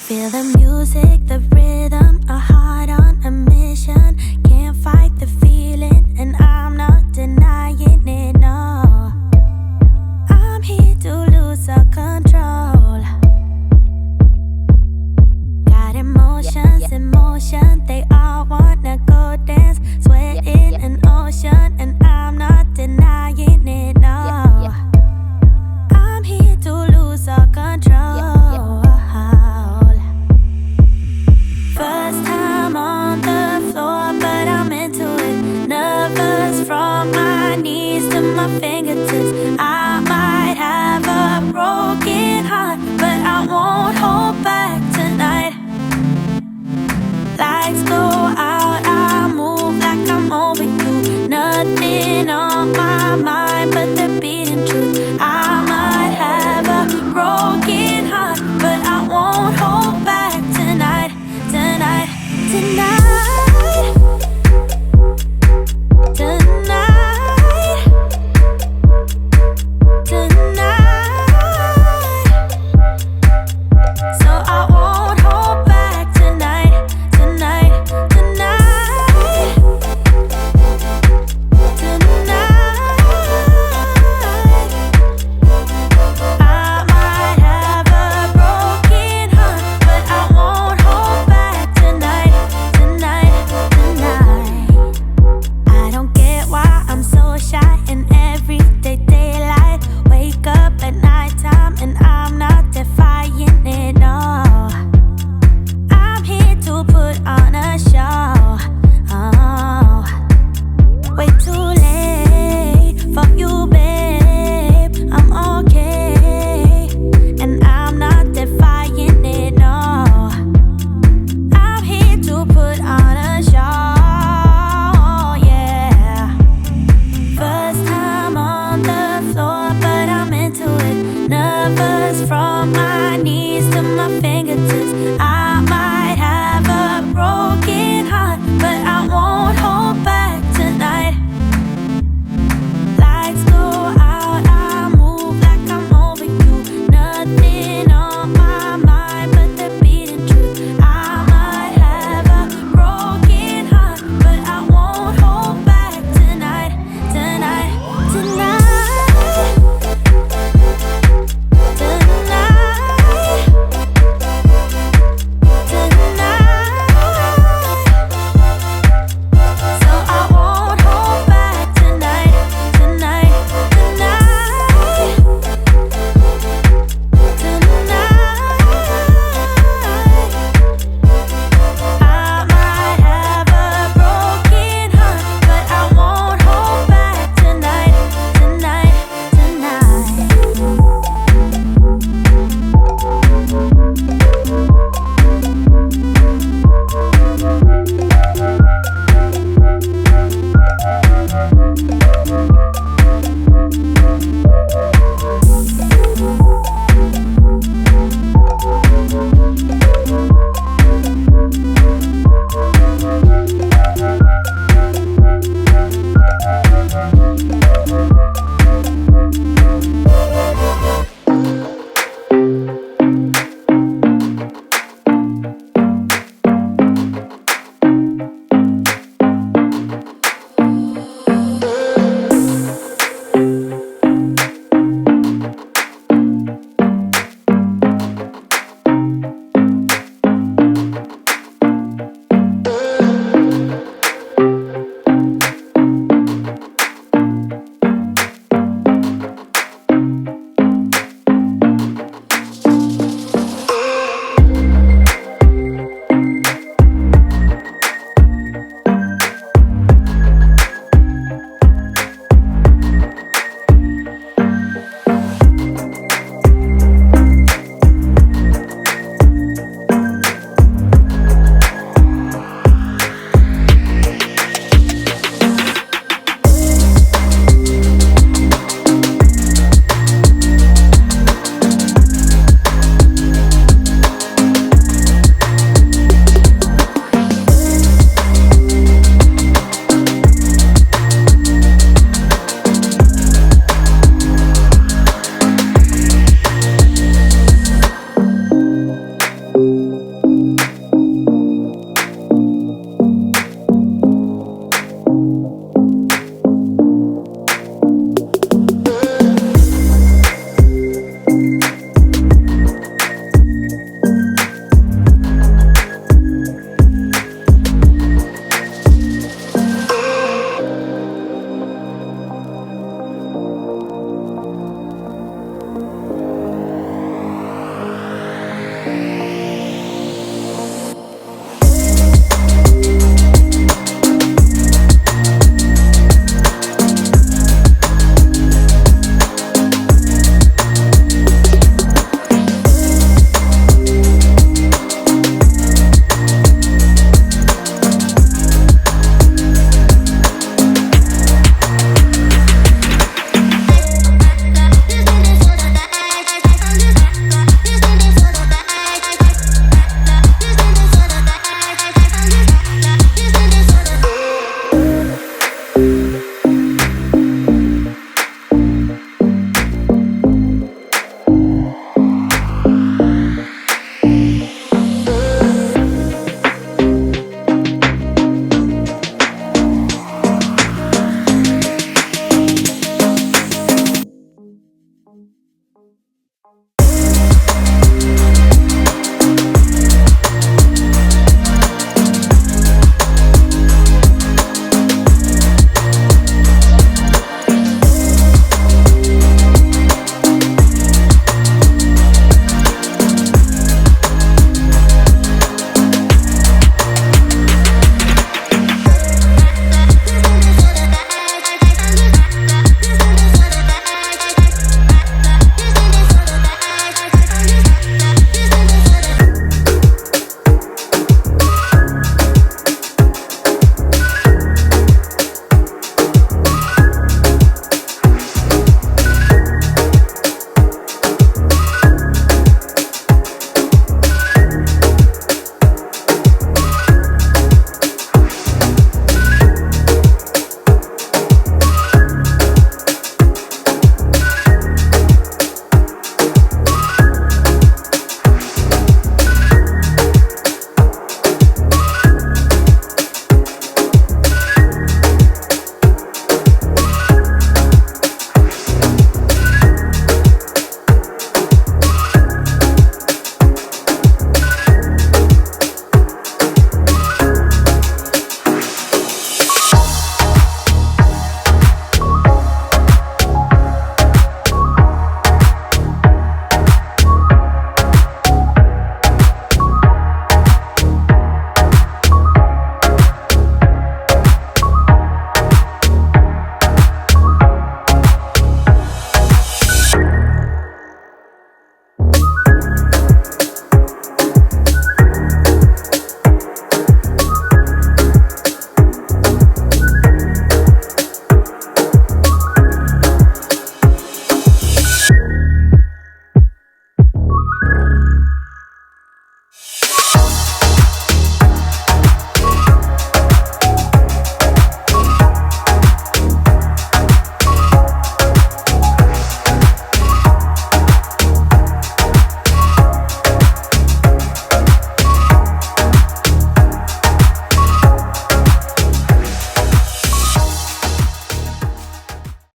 Feel the music, the rhythm, a heart on a mission. Can't fight the feeling, and I'm not denying it, no. I'm here to lose all control. Got emotions in motion, they all wanna go dance. Sweat in an ocean, and I'm not denying it, no. I'm here to lose all control. First time on the floor, but I'm into it. Nervous from my knees to my fingertips. I might have a broken heart, but I won't hold back tonight. Lights go out, I move like I'm over you. Nothing on my mind but the beating truth. I might have a broken heart, but I won't hold back tonight. Tonight, tonight, tonight, tonight. So I won't hold back tonight, tonight, tonight, tonight. I might have a broken heart, but I won't hold back tonight, tonight, tonight. I don't get why I'm so shy in everyday daylight. Wake up at nighttime and I'm not defying it, no. I'm here to put on a show. Oh, way too late for you, babe. I'm okay, and I'm not defying it, no. I'm here to put on a show, yeah. First time on the floor, but I'm into it. Nervous from my knees to my fingertips. I might have a broken heart, but I won't hold back tonight. Lights go out, I move like I'm over you. Nothing on my mind but the beating truth. I might have a broken heart, but I won't hold back tonight, tonight, tonight, so I won't hold back tonight, tonight, tonight, I might have a broken heart, but I won't hold back tonight, tonight, tonight.